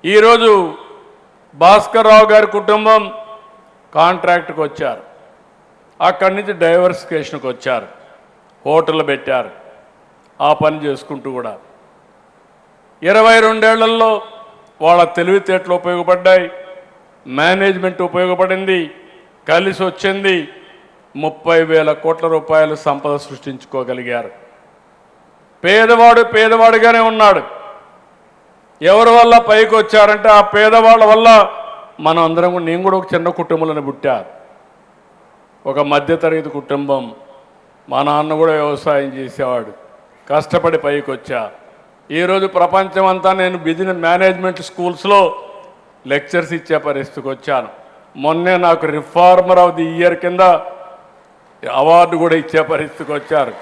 ఈరోజు భాస్కర్ రావు గారి కుటుంబం కాంట్రాక్ట్కి వచ్చారు, అక్కడి నుంచి డైవర్సిఫికేషన్కి వచ్చారు, హోటల్ పెట్టారు, ఆ పని చేసుకుంటూ కూడా 22 ఏళ్లలో వాళ్ళ తెలివితేటలు ఉపయోగపడ్డాయి, మేనేజ్మెంట్ ఉపయోగపడింది, కలిసి వచ్చింది 30,000 కోట్ల రూపాయలు సంపద సృష్టించుకోగలిగారు. పేదవాడు పేదవాడిగానే ఉన్నాడు. ఎవరి వల్ల పైకి వచ్చారంటే ఆ పేదవాళ్ళ వల్ల మనం అందరం, నేను కూడా ఒక చిన్న కుటుంబంలోనే పుట్టాను, ఒక మధ్యతరగతి కుటుంబం. మా నాన్న కూడా వ్యవసాయం చేసేవాడు, కష్టపడి పైకి వచ్చా. ఈరోజు ప్రపంచం అంతా నేను బిజినెస్ మేనేజ్మెంట్ స్కూల్స్లో లెక్చర్స్ ఇచ్చే పరిస్థితికి వచ్చాను. మొన్నే నాకు రిఫార్మర్ ఆఫ్ ది ఇయర్ కింద అవార్డు కూడా ఇచ్చే పరిస్థితికి వచ్చారు.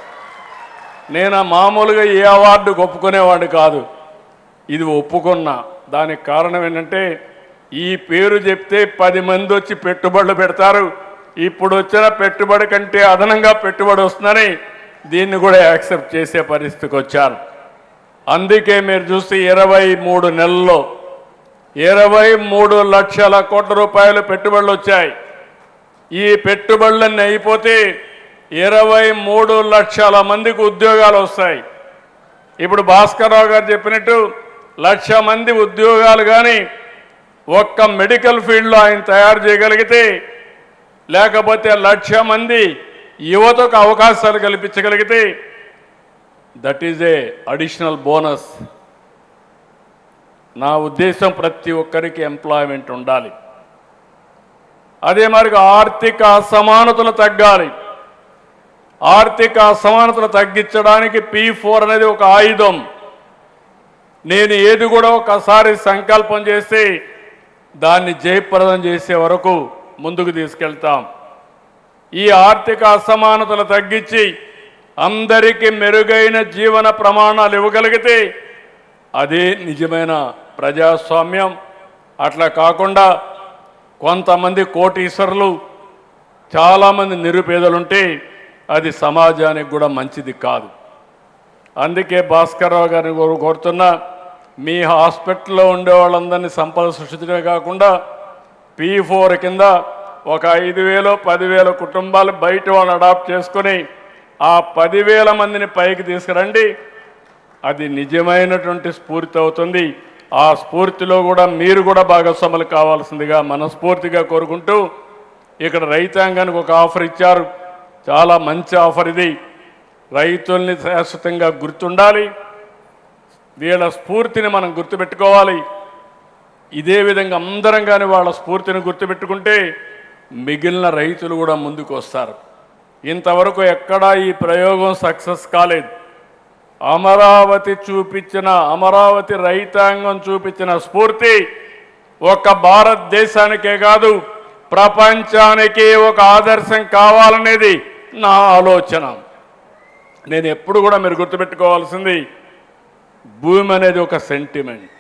నేను మామూలుగా ఏ అవార్డు ఒప్పుకునేవాడు కాదు, ఇది ఒప్పుకున్నా. దానికి కారణం ఏంటంటే ఈ పేరు చెప్తే 10 మంది వచ్చి పెట్టుబడులు పెడతారు, ఇప్పుడు వచ్చిన పెట్టుబడి కంటే అదనంగా పెట్టుబడి వస్తుందని దీన్ని కూడా యాక్సెప్ట్ చేసే పరిస్థితికి వచ్చాను. అందుకే మీరు చూస్తే 23 నెలల్లో 23 లక్షల కోట్ల రూపాయలు పెట్టుబడులు వచ్చాయి. ఈ పెట్టుబడులన్నీ అయిపోతే 23 లక్షల మందికి ఉద్యోగాలు వస్తాయి. ఇప్పుడు భాస్కర్ రావు గారు చెప్పినట్టు 1,00,000 మంది ఉద్యోగాలు కానీ ఒక్క మెడికల్ ఫీల్డ్లో ఆయన తయారు చేయగలిగితే, లేకపోతే 1,00,000 మంది యువతకు అవకాశాలు కల్పించగలిగితే, that is a additional bonus. నా ఉద్దేశం ప్రతి ఒక్కరికి ఎంప్లాయ్మెంట్ ఉండాలి. అదే మరి ఆర్థిక అసమానతలు తగ్గాలి. ఆర్థిక అసమానతలు తగ్గించడానికి P4 అనేది ఒక ఆయుధం. నేను ఏది కూడా ఒకసారి సంకల్పం చేసి దాన్ని జయప్రదం చేసే వరకు ముందుకు తీసుకెళ్తాం. ఈ ఆర్థిక అసమానతలు తగ్గించి అందరికీ మెరుగైన జీవన ప్రమాణాలు ఇవ్వగలిగితే అదే నిజమైన ప్రజాస్వామ్యం. అట్లా కాకుండా కొంతమంది కోటీశ్వరులు, చాలామంది నిరుపేదలుంటే అది సమాజానికి కూడా మంచిది కాదు. అందుకే భాస్కర్ రావు గారిని కోరుతున్నా, మీ హాస్పిటల్లో ఉండే వాళ్ళందరినీ సంపద సృష్టించడమే కాకుండా P4 కింద ఒక 5,000 10,000 కుటుంబాలు బయట వాళ్ళని అడాప్ట్ చేసుకొని ఆ 10,000 మందిని పైకి తీసుకురండి. అది నిజమైనటువంటి స్ఫూర్తి అవుతుంది. ఆ స్ఫూర్తిలో కూడా మీరు కూడా భాగస్వాములు కావాల్సిందిగా మనస్ఫూర్తిగా కోరుకుంటూ, ఇక్కడ రైతాంగానికి ఒక ఆఫర్ ఇచ్చారు, చాలా మంచి ఆఫర్ ఇది. రైతుల్ని శాశ్వతంగా గుర్తుండాలి, వీళ్ళ స్ఫూర్తిని మనం గుర్తుపెట్టుకోవాలి. ఇదే విధంగా అందరం కానీ వాళ్ళ స్ఫూర్తిని గుర్తుపెట్టుకుంటే మిగిలిన రైతులు కూడా ముందుకు వస్తారు. ఇంతవరకు ఎక్కడా ఈ ప్రయోగం సక్సెస్ కాలేదు. అమరావతి రైతాంగం చూపించిన స్ఫూర్తి ఒక భారతదేశానికే కాదు ప్రపంచానికి ఒక ఆదర్శం కావాలనేది నా ఆలోచన. నేను ఎప్పుడు కూడా మీరు గుర్తుపెట్టుకోవాల్సింది, భూమి అనేది ఒక సెంటిమెంట్.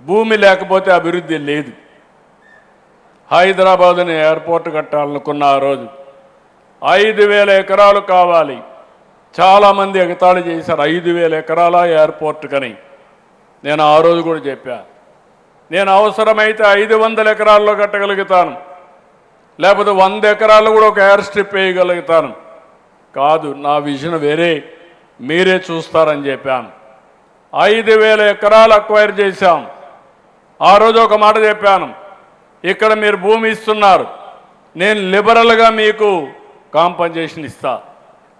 భూమి లేకపోతే అభివృద్ధి లేదు. హైదరాబాద్ని ఎయిర్పోర్ట్ కట్టాలనుకున్న ఆ రోజు 5,000 ఎకరాలు కావాలి. చాలామంది ఎగతాళి చేశారు, 5,000 ఎకరాల ఎయిర్పోర్ట్ కని. నేను ఆ రోజు కూడా చెప్పా, నేను అవసరమైతే 500 ఎకరాల్లో కట్టగలుగుతాను, లేకపోతే 100 ఎకరాల్లో కూడా ఒక ఎయిర్ స్ట్రిప్ వేయగలుగుతాను. కాదు, నా విజన్ వేరే, మీరే చూస్తారని చెప్పాను. 5,000 ఎకరాలు అక్వైర్ చేశాం. ఆ రోజు ఒక మాట చెప్పాను, ఇక్కడ మీరు భూమి ఇస్తున్నారు, నేను లిబరల్గా మీకు కాంపన్సేషన్ ఇస్తా,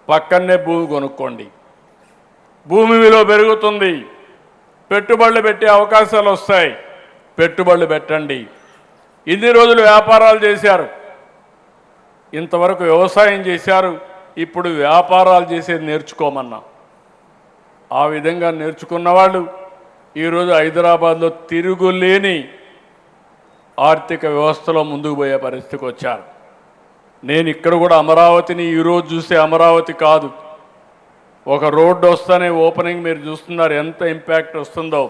పక్కనే భూమి కొనుక్కోండి. భూమి విలువ పెరుగుతుంది, పెట్టుబడులు పెట్టే అవకాశాలు వస్తాయి, పెట్టుబడులు పెట్టండి. ఇన్ని రోజులు వ్యాపారాలు చేశారు, ఇంతవరకు వ్యవసాయం చేశారు, ఇప్పుడు వ్యాపారాలు చేసేది నేర్చుకోమన్నా. ఆ విధంగా నేర్చుకున్న వాళ్ళు ఈరోజు హైదరాబాద్లో తిరుగులేని ఆర్థిక వ్యవస్థలో ముందుకు పోయే పరిస్థితికి వచ్చారు. నేను ఇక్కడ కూడా అమరావతిని ఈరోజు చూసే అమరావతి కాదు, ఒక రోడ్డు వస్తేనే ఓపెనింగ్ మీరు చూస్తున్నారు ఎంత ఇంపాక్ట్ వస్తుందో.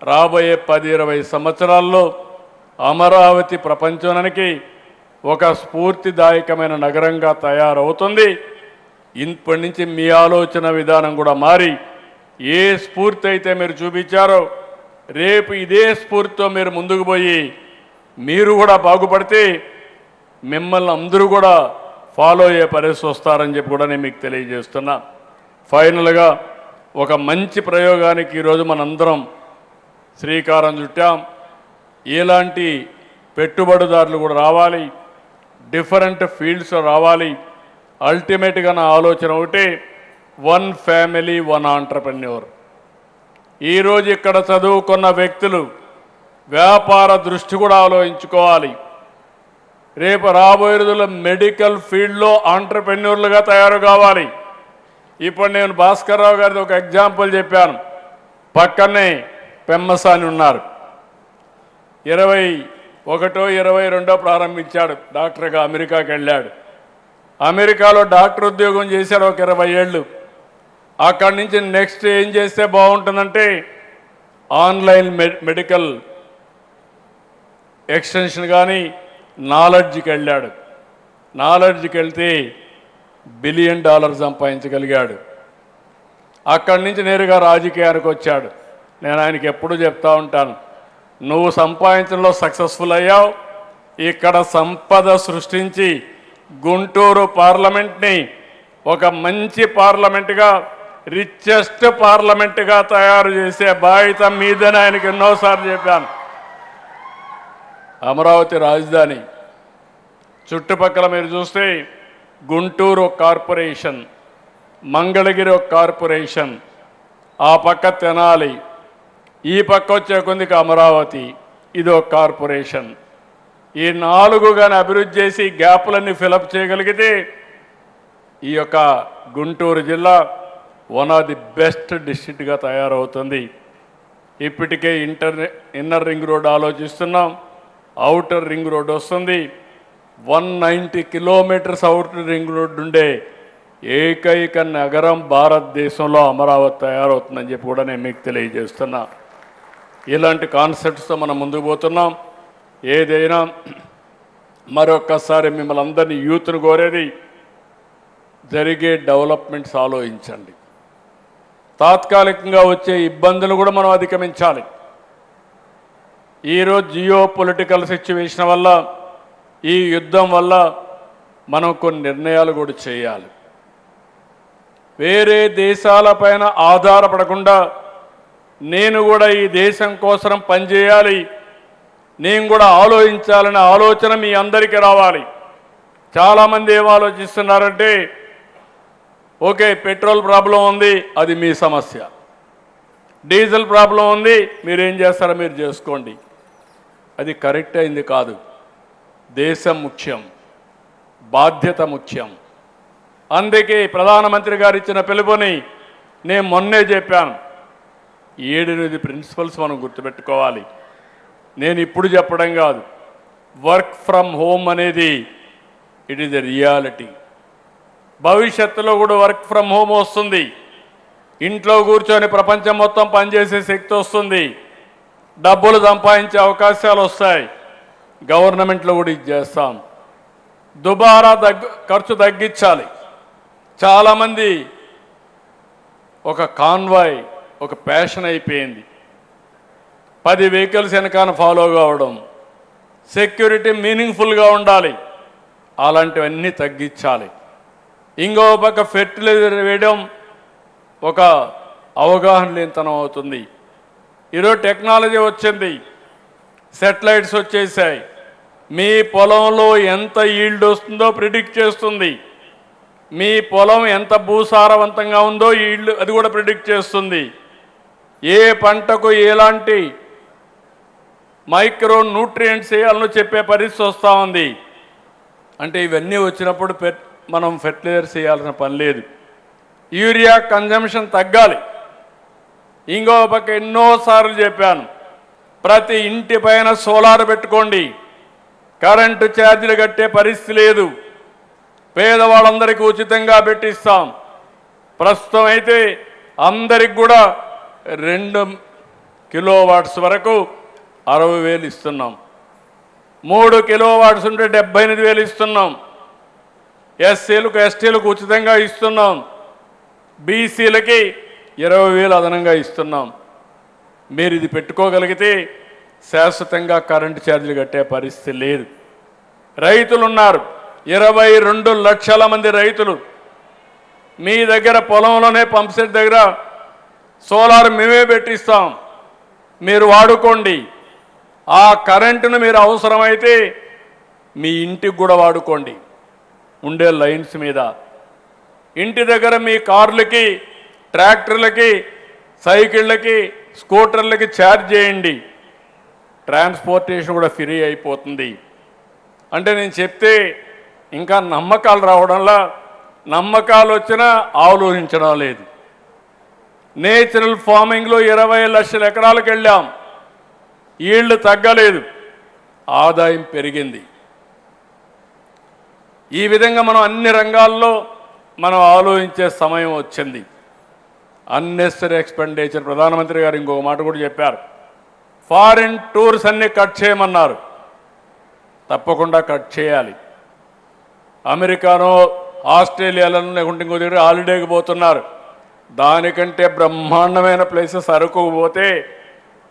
రాబోయే 10-20 సంవత్సరాల్లో అమరావతి ప్రపంచానికి ఒక స్ఫూర్తిదాయకమైన నగరంగా తయారవుతుంది. ఇప్పటి నుంచి మీ ఆలోచన విధానం కూడా మారి, ఏ స్ఫూర్తి అయితే మీరు చూపించారో రేపు ఇదే స్ఫూర్తితో మీరు ముందుకు పోయి మీరు కూడా బాగుపడితే మిమ్మల్ని అందరూ కూడా ఫాలో అయ్యే పరిస్థితి వస్తారని చెప్పి కూడా నేను మీకు తెలియజేస్తున్నా. ఫైనల్గా ఒక మంచి ప్రయోగానికి ఈరోజు మనందరం శ్రీకారం చుట్టాం. ఎలాంటి పెట్టుబడిదారులు కూడా రావాలి, డిఫరెంట్ ఫీల్డ్స్ రావాలి. అల్టిమేట్గా నా ఆలోచన ఒకటి, వన్ ఫ్యామిలీ వన్ ఆంటర్‌ప్రెన్యూర్. ఈరోజు ఇక్కడ చదువుకున్న వ్యక్తులు వ్యాపార దృష్టి కూడా ఆలోచించుకోవాలి. రేపు రాబోయే రోజుల్లో మెడికల్ ఫీల్డ్లో ఆంటర్‌ప్రెన్యూర్లుగా తయారు కావాలి. ఇప్పుడు నేను భాస్కర్రావు గారిది ఒక ఎగ్జాంపుల్ చెప్పాను. పక్కనే పెమ్మసాని ఉన్నారు, 21 22 ప్రారంభించాడు, డాక్టర్గా అమెరికాకి వెళ్ళాడు. అమెరికాలో డాక్టర్ ఉద్యోగం చేశాడు ఒక 20 ఏళ్ళు. అక్కడి నుంచి నెక్స్ట్ ఏం చేస్తే బాగుంటుందంటే ఆన్లైన్ మెడికల్ ఎక్స్టెన్షన్ కానీ నాలెడ్జ్కి వెళ్ళాడు. నాలెడ్జ్కి వెళ్తే $1 బిలియన్ సంపాదించగలిగాడు. అక్కడి నుంచి నేరుగా రాజకీయానికి వచ్చాడు. నేను ఆయనకి ఎప్పుడూ చెప్తా ఉంటాను, నువ్వు సంపాదించడంలో సక్సెస్ఫుల్ అయ్యావు, ఇక్కడ సంపద సృష్టించి గుంటూరు పార్లమెంట్ని ఒక మంచి పార్లమెంటుగా, రిచెస్ట్ పార్లమెంటుగా తయారు చేసే బాధ్యత మీదని ఆయనకి ఎన్నోసార్లు చెప్పాను. అమరావతి రాజధాని చుట్టుపక్కల మీరు చూస్తే గుంటూరు ఒక కార్పొరేషన్, మంగళగిరి ఒక కార్పొరేషన్, ఆ పక్క తెనాలి, ఈ పక్క వచ్చే కొందికి అమరావతి, ఇది ఒక కార్పొరేషన్. ఈ 4 కానీ అభివృద్ధి చేసి గ్యాపులన్నీ ఫిలప్ చేయగలిగితే ఈ యొక్క గుంటూరు జిల్లా వన్ ఆఫ్ ది బెస్ట్ డిస్ట్రిక్ట్గా తయారవుతుంది. ఇప్పటికే ఇన్నర్ రింగ్ రోడ్ ఆలోచిస్తున్నాం, అవుటర్ రింగ్ రోడ్ వస్తుంది. 190 కిలోమీటర్స్ అవుటర్ రింగ్ రోడ్ ఉండే ఏకైక నగరం భారతదేశంలో అమరావతి తయారవుతుందని చెప్పి కూడా నేను మీకు తెలియజేస్తున్నా. ఇలాంటి కాన్సెప్ట్స్తో మనం ముందుకు పోతున్నాం. ఏదైనా మరొక్కసారి మిమ్మల్ని అందరినీ యూత్ను కోరేది, జరిగే డెవలప్మెంట్స్ ఆలోచించండి. తాత్కాలికంగా వచ్చే ఇబ్బందులు కూడా మనం అధిగమించాలి. ఈరోజు జియో పొలిటికల్ సిచ్యువేషన్ వల్ల, ఈ యుద్ధం వల్ల మనం కొన్ని నిర్ణయాలు కూడా చేయాలి. వేరే దేశాలపైన ఆధారపడకుండా నేను కూడా ఈ దేశం కోసం పనిచేయాలి, నేను కూడా ఆలోచించాలనే ఆలోచన మీ అందరికీ రావాలి. చాలామంది ఏం ఆలోచిస్తున్నారంటే, ఓకే పెట్రోల్ ప్రాబ్లం ఉంది, అది మీ సమస్య, డీజిల్ ప్రాబ్లం ఉంది, మీరేం చేస్తారో మీరు చేసుకోండి. అది కరెక్ట్ అయింది కాదు. దేశం ముఖ్యం, బాధ్యత ముఖ్యం. అందుకే ప్రధానమంత్రి గారు ఇచ్చిన పిలుపుని నేను మొన్నే చెప్పాను. 7-8 ప్రిన్సిపల్స్ మనం గుర్తుపెట్టుకోవాలి. నేను ఇప్పుడు చెప్పడం కాదు, వర్క్ ఫ్రమ్ హోమ్ అనేది ఇట్ ఈజ్ ఎ రియాలిటీ. భవిష్యత్తులో కూడా వర్క్ ఫ్రమ్ హోమ్ వస్తుంది. ఇంట్లో కూర్చొని ప్రపంచం మొత్తం పనిచేసే శక్తి వస్తుంది, డబ్బులు సంపాదించే అవకాశాలు వస్తాయి. గవర్నమెంట్లో కూడా ఇది చేస్తాం. దుబారా ఖర్చు తగ్గించాలి. చాలామంది ఒక కాన్వాయ్ ఒక ప్యాషన్ అయిపోయింది. 10 వెహికల్స్ వెనకాల ఫాలో కావడం, సెక్యూరిటీ మీనింగ్ఫుల్గా ఉండాలి, అలాంటివన్నీ తగ్గించాలి. ఇంకో పక్క ఫెర్టిలైజర్ వేయడం ఒక అవగాహన లేనితనం అవుతుంది. ఈరోజు టెక్నాలజీ వచ్చింది, సెటిలైట్స్ వచ్చేసాయి. మీ పొలంలో ఎంత ఈల్డ్ వస్తుందో ప్రిడిక్ట్ చేస్తుంది. మీ పొలం ఎంత భూసారవంతంగా ఉందో ఈల్డ్ అది కూడా ప్రిడిక్ట్ చేస్తుంది. ఏ పంటకు ఎలాంటి మైక్రో న్యూట్రియంట్స్ వేయాలని చెప్పే పరిస్థితి వస్తూ ఉంది. అంటే ఇవన్నీ వచ్చినప్పుడు మనం ఫెర్టిలైజర్స్ వేయాల్సిన పని లేదు. యూరియా కన్జంప్షన్ తగ్గాలి. ఇంకో పక్క ఎన్నోసార్లు చెప్పాను, ప్రతి ఇంటి పైన సోలార్ పెట్టుకోండి, కరెంటు ఛార్జీలు కట్టే పరిస్థితి లేదు, పేదవాళ్ళందరికీ ఉచితంగా పెట్టిస్తాం. ప్రస్తుతం అయితే అందరికి కూడా 2 కిలోవాట్స్ వరకు 60,000 ఇస్తున్నాం. 3 కిలోవాట్స్ ఉంటే 78,000 ఇస్తున్నాం. ఎస్సీలకు ఎస్టీలకు ఉచితంగా ఇస్తున్నాం. బీసీలకి 20,000 అదనంగా ఇస్తున్నాం. మీరు ఇది పెట్టుకోగలిగితే శాశ్వతంగా కరెంటు ఛార్జీలు కట్టే పరిస్థితి లేదు. రైతులు ఉన్నారు, 22 లక్షల మంది రైతులు. మీ దగ్గర పొలంలోనే పంప్ సెట్ దగ్గర సోలార్ మేమే పెట్టిస్తాం, మీరు వాడుకోండి. ఆ కరెంటును మీరు అవసరమైతే మీ ఇంటికి కూడా వాడుకోండి. ఉండే లైన్స్ మీద ఇంటి దగ్గర మీ కార్లకి, ట్రాక్టర్లకి, సైకిళ్ళకి, స్కూటర్లకి ఛార్జ్ చేయండి. ట్రాన్స్పోర్టేషన్ కూడా ఫ్రీ అయిపోతుంది. అంటే నేను చెప్తే ఇంకా నమ్మకాలు రావడంలా, నమ్మకాలు వచ్చినా ఆలోచించడం లేదు. నేచురల్ ఫార్మింగ్లో 20 లక్షల ఎకరాలకు వెళ్ళాం, ఈల్డ్ తగ్గలేదు, ఆదాయం పెరిగింది. ఈ విధంగా మనం అన్ని రంగాల్లో మనం ఆలోచించే సమయం వచ్చింది. అన్నెసరీ ఎక్స్పెండిచర్, ప్రధానమంత్రి గారు ఇంకొక మాట కూడా చెప్పారు, ఫారిన్ టూర్స్ అన్ని కట్ చేయమన్నారు. తప్పకుండా కట్ చేయాలి. అమెరికానో ఆస్ట్రేలియాలోనూ లేకుంటే ఇంకో దగ్గర హాలిడేకి పోతున్నారు. దానికంటే బ్రహ్మాండమైన ప్లేసెస్ అరకు పోతే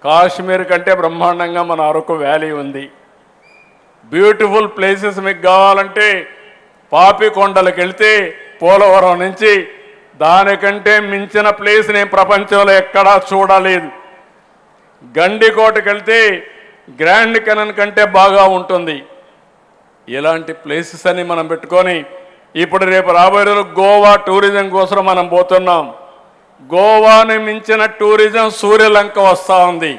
కాశ్మీర్ కంటే బ్రహ్మాండంగా మన అరకు వ్యాలీ ఉంది. బ్యూటిఫుల్ ప్లేసెస్ మీకు కావాలంటే పాపికొండలకు వెళ్తే పోలవరం నుంచి దానికంటే మించిన ప్లేస్ నేను ప్రపంచంలో ఎక్కడా చూడలేదు. గండికోటకి వెళ్తే గ్రాండ్ కెనన్ కంటే బాగా ఉంటుంది. ఇలాంటి ప్లేసెస్ అని మనం పెట్టుకొని ఇప్పుడు రేపు రాబోయే రోజులు గోవా టూరిజం కోసం మనం పోతున్నాం. గోవాని మించిన టూరిజం సూర్యలంక వస్తూ ఉంది.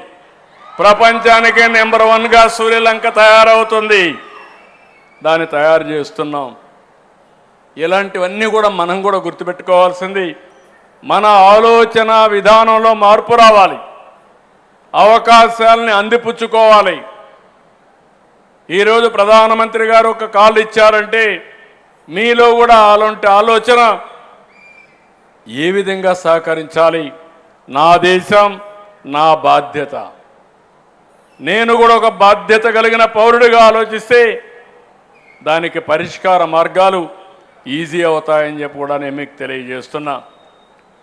ప్రపంచానికే నెంబర్ 1గా సూర్యలంక తయారవుతుంది. దాన్ని తయారు చేస్తున్నాం. ఇలాంటివన్నీ కూడా మనం కూడా గుర్తుపెట్టుకోవాల్సింది, మన ఆలోచన విధానంలో మార్పు రావాలి, అవకాశాలని అందిపుచ్చుకోవాలి. ఈరోజు ప్రధానమంత్రి గారు ఒక కాల్ ఇచ్చారంటే మీలో కూడా అలాంటి ఆలోచన ఏ విధంగా సహకరించాలి, నా దేశం నా బాధ్యత, నేను కూడా ఒక బాధ్యత కలిగిన పౌరుడిగా ఆలోచిస్తే దానికి పరిష్కార మార్గాలు ఈజీ అవుతాయని చెప్పి కూడా నేను మీకు తెలియజేస్తున్నా.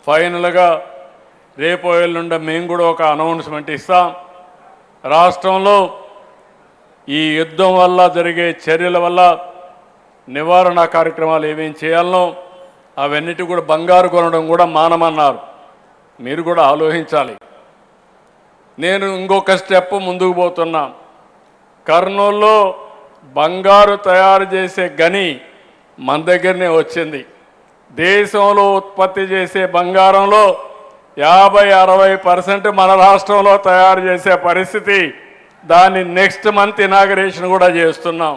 ఫైనల్గా రేపు ఎల్లుండి మేము కూడా ఒక అనౌన్స్మెంట్ ఇస్తాం. రాష్ట్రంలో ఈ యుద్ధం వల్ల జరిగే చర్యల వల్ల నివారణ కార్యక్రమాలు ఏమేం చేయాలనో అవన్నిటి కూడా బంగారు కొనడం కూడా మానమన్నారు. మీరు కూడా ఆలోచించాలి. నేను ఇంకొక స్టెప్ ముందుకు పోతున్నా. కర్నూలులో బంగారు తయారు చేసే గని మన దగ్గరనే వచ్చింది. దేశంలో ఉత్పత్తి చేసే బంగారంలో 50-60% మన రాష్ట్రంలో తయారు చేసే పరిస్థితి. దాన్ని నెక్స్ట్ మంత్ ఇనాగరేషన్ కూడా చేస్తున్నాం.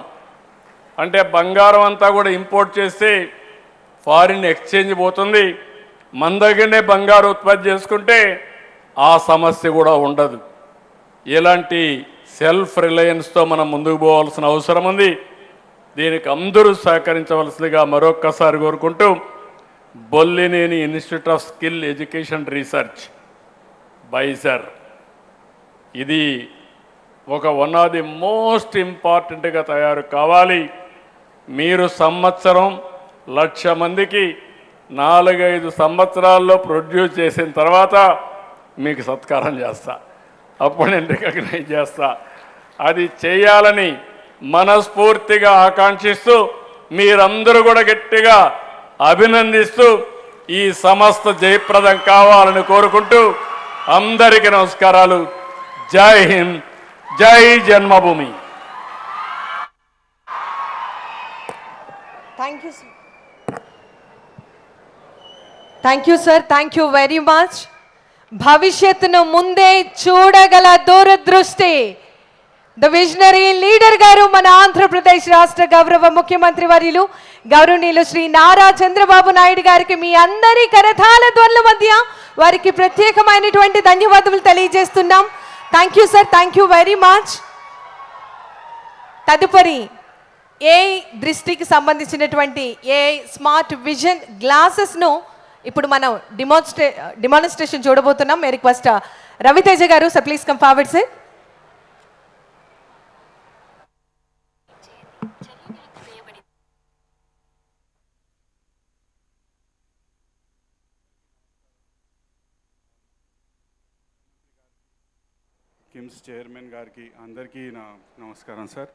అంటే బంగారం అంతా కూడా ఇంపోర్ట్ చేస్తే ఫారిన్ ఎక్స్చేంజ్ పోతుంది. మన దగ్గరనే బంగారు ఉత్పత్తి చేసుకుంటే ఆ సమస్య కూడా ఉండదు. ఇలాంటి సెల్ఫ్ రిలయన్స్తో మనం ముందుకు పోవాల్సిన అవసరం ఉంది. దీనికి అందరూ సహకరించవలసిందిగా మరొక్కసారి కోరుకుంటూ, Bollineni institute of skill education research బైజర్, ఇది ఒక వన్ ఆఫ్ ది మోస్ట్ ఇంపార్టెంట్గా తయారు కావాలి. మీరు సంవత్సరం 1,00,000 మందికి 4-5 సంవత్సరాల్లో ప్రొడ్యూస్ చేసిన తర్వాత మీకు సత్కారం చేస్తా, అప్పుడు నేను రికగ్నైజ్ చేస్తా. అది చేయాలని మనస్ఫూర్తిగా ఆకాంక్షిస్తూ మీరందరూ కూడా గట్టిగా అభినందిస్తూ ఈ సంస్థ జయప్రదం కావాలని కోరుకుంటూ అందరికీ నమస్కారాలు. జై హింద్, జై జన్మభూమి. Thank you sir, thank you very much. భవిష్యత్తును ముందే చూడగల దూరదృష్టి ద విజనరీ లీడర్ గారు, మన ఆంధ్రప్రదేశ్ రాష్ట్ర గౌరవ ముఖ్యమంత్రి వర్యులు గౌరవనీయులు శ్రీ నారా చంద్రబాబు నాయుడు గారికి మీ అందరి కరతాళ ధ్వనుల మధ్య వారికి ప్రత్యేకమైనటువంటి ధన్యవాదాలు తెలియజేస్తున్నాం. Thank you sir, thank you very much. తదుపరి ఏ దృష్టికి సంబంధించినటువంటి ఏ స్మార్ట్ విజన్ గ్లాసెస్ను ఇప్పుడు మనం డిమాన్స్ట్రేషన్ చూడబోతున్నాం. మే రిక్వెస్ట్ రవితేజ గారు, sir please come forward sir. KIMS chairman గారికి అందరికీ నా నమస్కారం సార్.